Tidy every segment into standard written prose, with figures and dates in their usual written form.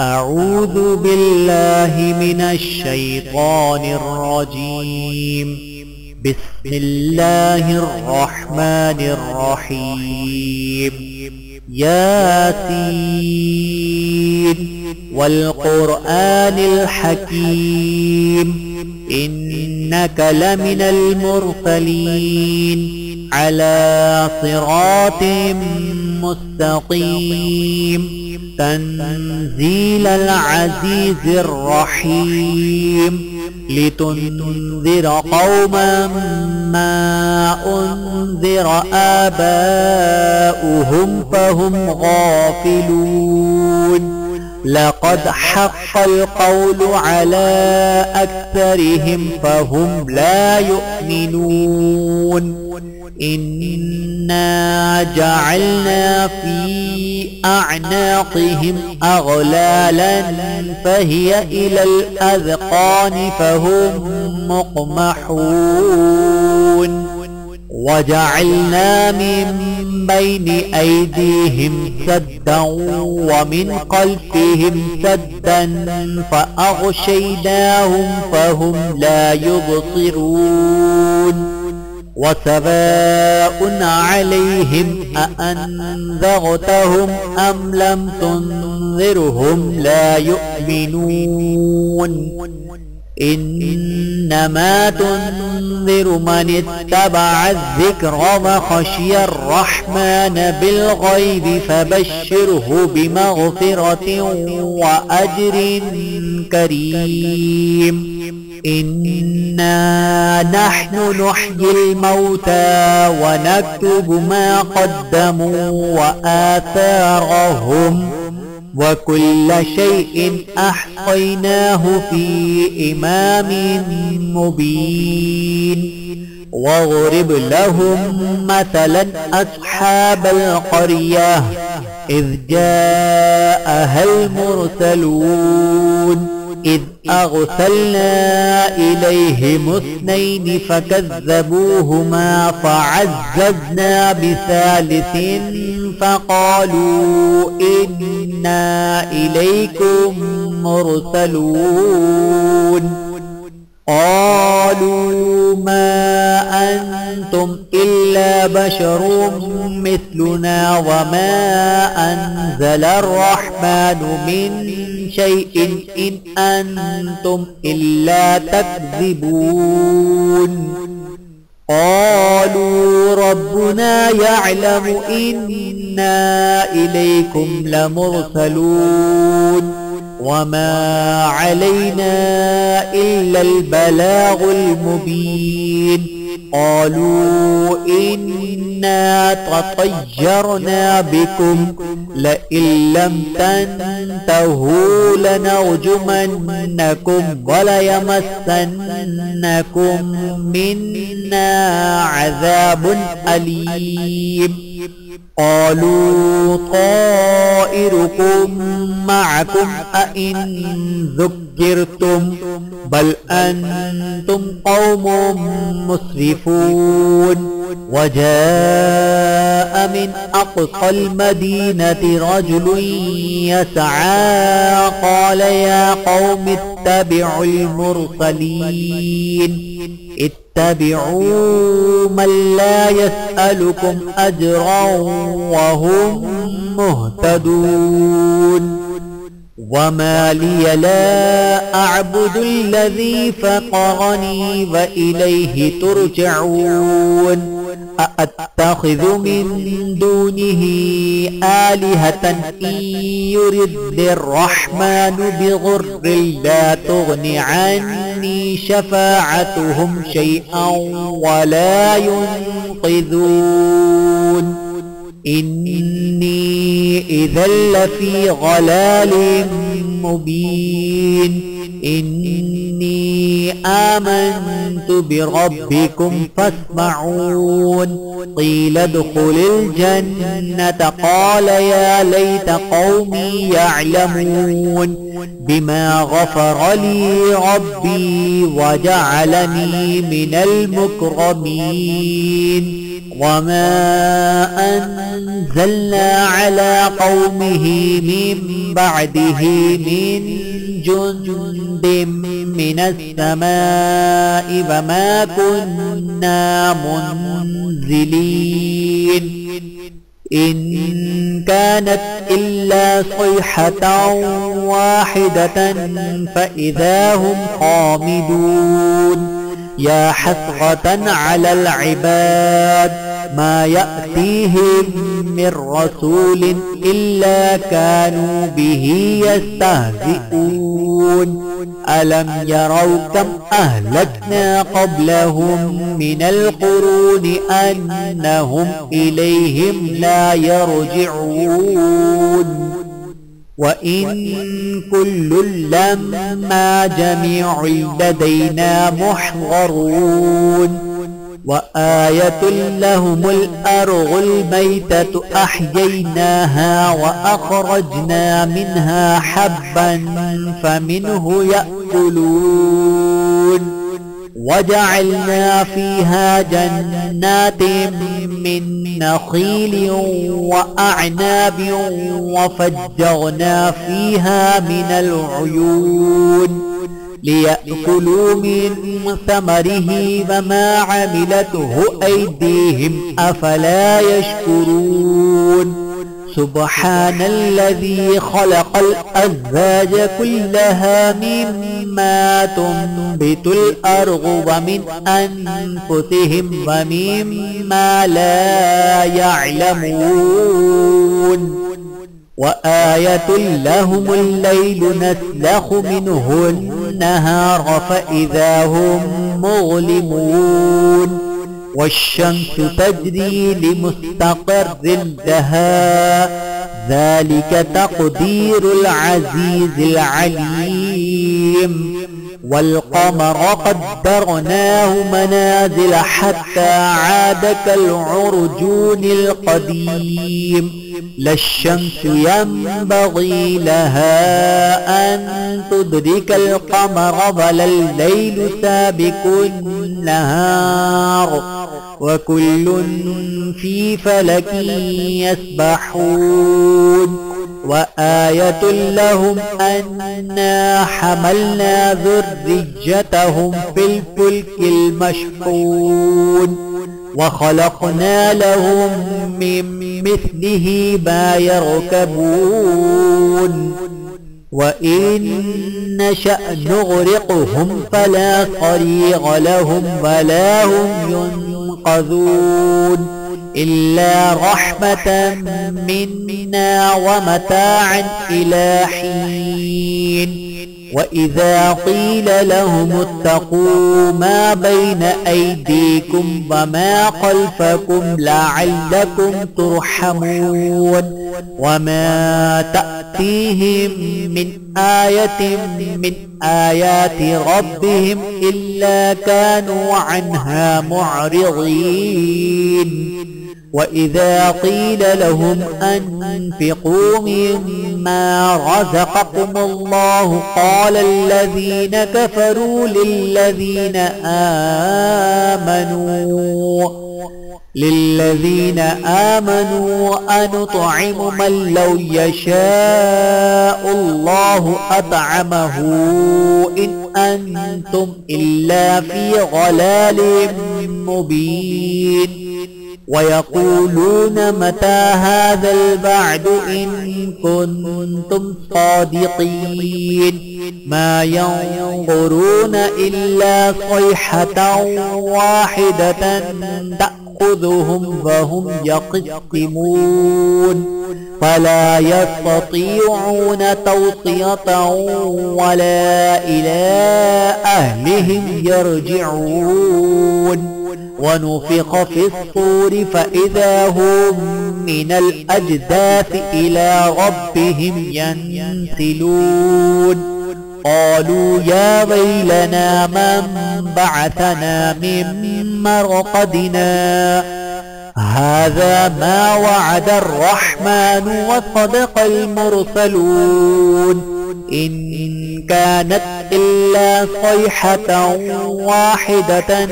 أعوذ بالله من الشيطان الرجيم. بسم الله الرحمن الرحيم. ياسين والقرآن الحكيم إنك لمن المرسلين على صراط مستقيم تنزيل العزيز الرحيم لتنذر قوما ما أنذر آباؤهم فهم غافلون. لقد حق القول على أكثرهم فهم لا يؤمنون. إنا جعلنا في أعناقهم أغلالا فهي إلى الأذقان فهم مقمحون. وجعلنا من بين أيديهم سدا ومن خلفهم سدا فأغشيناهم فهم لا يبصرون. وسواء عليهم أأنذرتهم أم لم تنذرهم لا يؤمنون. إنما تنذر من اتبع الذكر وخشي الرحمن بالغيب فبشره بمغفرة وأجر كريم. إنا نحن نحيي الموتى ونكتب ما قدموا وآثارهم وكل شيء أحصيناه في إمام مبين. واضرب لهم مثلا أصحاب القرية إذ جاءها المرسلون إذ أرسلنا إليهم اثنين فكذبوهما فعززنا بثالث فقالوا إنا إليكم مرسلون. قالوا ما أنتم إلا بشر مثلنا وما أنزل الرحمن من شيء إن أنتم إلا تكذبون. قالوا ربنا يعلم إنا إليكم لمرسلون وما علينا إلا البلاغ المبين. قالوا إنا تطيرنا بكم لئن لم تنتهوا لنرجمنكم وليمسنكم منا عذاب أليم. قالوا طائركم معكم أئن ذكرتم بل أنتم قوم مسرفون. وجاء من أقصى المدينة رجل يسعى قال يا قوم اتبعوا المرسلين اتبعوا من لا يسألكم أجرا وهم مهتدون. وما لي لا أعبد الذي فطرني وإليه ترجعون. أأتخذ من دونه آلهة إن يرد الرحمن بضر لا تغن عني شفاعتهم شيئا ولا ينقذون. إني إذا لفي ضلال مبين. إني آمنت بربكم فاسمعون. قيل ادخل الجنة قال يا ليت قومي يعلمون بما غفر لي ربي وجعلني من المكرمين. وما أنزلنا على قومه من بعده من جند من السماء وما كنا منزلين إن كانت إلا صيحة واحدة فإذا هم خامدون يا حسرة على العباد ما يأتيهم من رسول إلا كانوا به يستهزئون ألم يروا كم أهلكنا قبلهم من القرون أنهم إليهم لا يرجعون وإن كل لما جميع لدينا محضرون وآية لهم الأرض الميتة أحييناها وأخرجنا منها حبا فمنه يأكلون وجعلنا فيها جنات من نخيل وأعناب وفجرنا فيها من العيون ليأكلوا من ثمره وما عملته أيديهم أفلا يشكرون سبحان الذي خلق الأزواج كلها مما تنبت الأرض ومن أنفسهم ومما لا يعلمون وآية لهم الليل نسلخ منه النهار فإذا هم مظلمون والشمس تجري لمستقر لها ذلك تقدير العزيز العليم والقمر قدرناه منازل حتى عاد كالعرجون القديم لا الشمس ينبغي لها أن تدرك القمر ولا الليل سابق النهار وكل في فلك يسبحون وآية لهم أنا حملنا ذريتهم في الفلك المشحون وخلقنا لهم من مثله ما يركبون وإن نشأ نغرقهم فلا صريغ لهم ولا هم ينقذون إلا رحمة منا ومتاعا إلى حين وإذا قيل لهم اتقوا ما بين أيديكم وما خلفكم لعلكم ترحمون وما تأتيهم من آية من آيات ربهم إلا كانوا عنها معرضين وإذا قيل لهم أنفقوا مما رزقكم الله قال الذين كفروا للذين آمنوا أنطعم من لو يشاء الله أطعمه إن أنتم إلا في ضلال مبين ويقولون متى هذا البعد إن كنتم صادقين ما ينظرون إلا صيحة واحدة تأخذهم وهم يقسمون فلا يستطيعون توصية ولا إلى أهلهم يرجعون ونفخ في الصور فإذا هم من الأجداث إلى ربهم ينسلون قالوا يا ويلنا من بعثنا من مرقدنا هذا ما وعد الرحمن وصدق المرسلون إن كانت إلا صيحة واحدة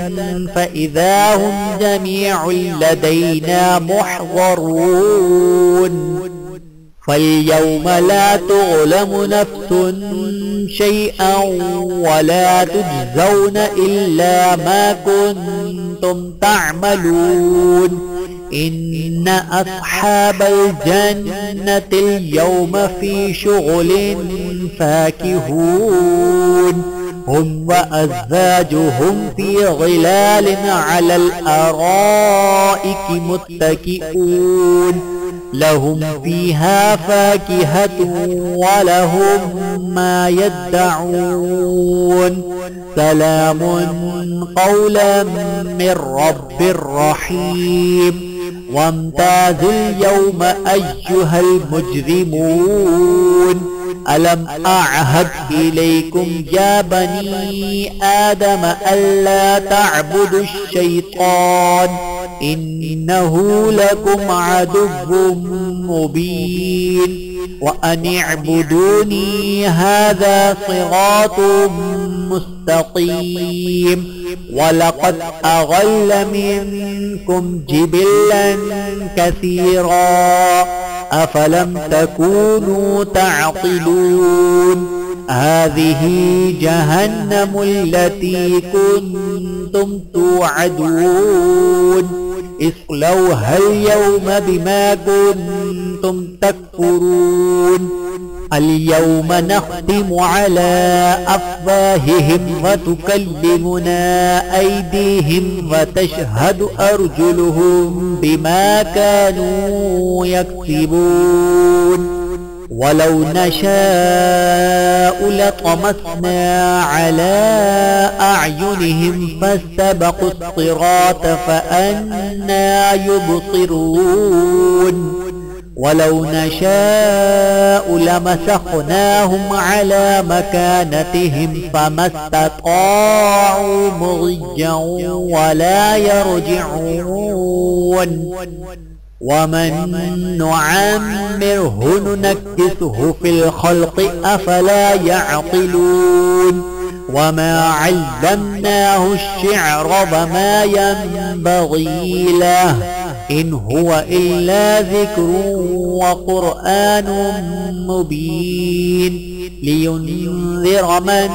فإذا هم جميع لدينا محضرون فاليوم لا تظلم نفس شيئا ولا تجزون إلا ما كنتم تعملون إن أصحاب الجنة اليوم في شغل فاكهون هم وأزواجهم في ظلال على الأرائك متكئون لهم فيها فاكهة ولهم ما يدعون سلام قولا من رب رحيم وامتازوا اليوم أيها المجرمون ألم أعهد إليكم يا بني آدم ألا تعبدوا الشيطان إنه لكم عدو مبين وأن اعبدوني هذا صراط مستقيم ولقد أضل منكم جبلا كثيرا أفلم تكونوا تعقلون هذه جهنم التي كنتم توعدون اصلوها اليوم بما كنتم تكفرون اليوم نختم على أفواههم وتكلمنا أيديهم وتشهد أرجلهم بما كانوا يكسبون ولو نشاء لطمسنا على أعينهم فاستبقوا الصراط فأنى يبصرون ولو نشاء لمسخناهم على مكانتهم فما استطاعوا مضيا ولا يرجعون ومن نعمره ننكسه في الخلق أفلا يعقلون وما علمناه الشعر وما ينبغي له إن هو إلا ذكر وقرآن مبين لينذر من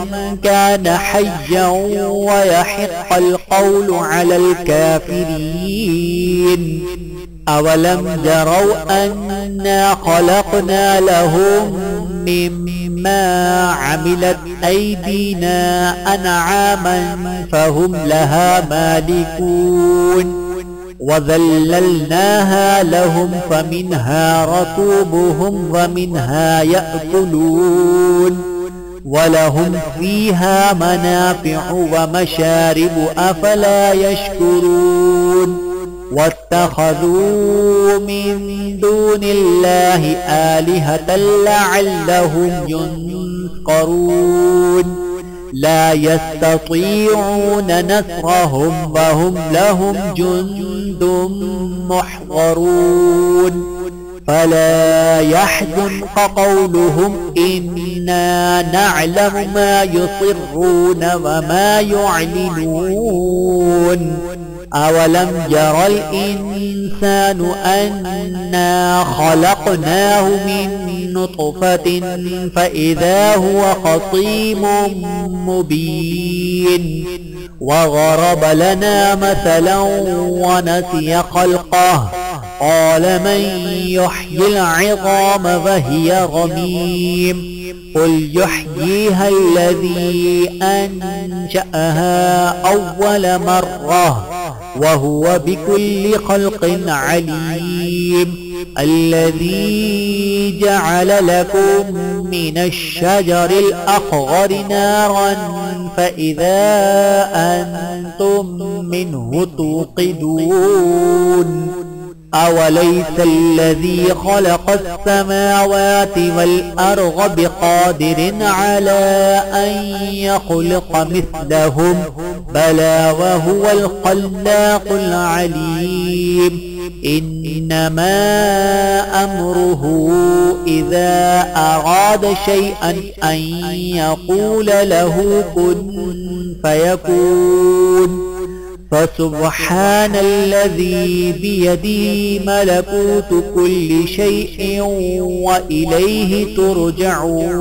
كان حيا ويحق القول على الكافرين أولم يروا أنا خلقنا لهم مما عملت أيدينا أنعاما فهم لها مالكون وذللناها لهم فمنها ركوبهم ومنها يأكلون ولهم فيها منافع ومشارب أفلا يشكرون واتخذوا من دون الله آلهة لعلهم ينصرون لا يستطيعون نصرهم وهم لهم جند محضرون فلا يحزنك قولهم إنا نعلم ما يصرون وما يعلنون أولم ير الإنسان أنا خلقناه من نطفة فإذا هو خصيم مبين وضرب لنا مثلا ونسي خلقه قال من يحيي العظام وهي رميم قل يحييها الذي أنشأها أول مرة وهو بكل خلق عليم الذي جعل لكم من الشجر الأخضر نارا فإذا أنتم منه توقدون أوليس الذي خلق السماوات والأرض بقادر على أن يخلق مثلهم بلى وهو الخلاق العليم إنما أمره إذا أراد شيئا أن يقول له كن فيكون فسبحان الذي بيده ملكوت كل شيء وإليه ترجعون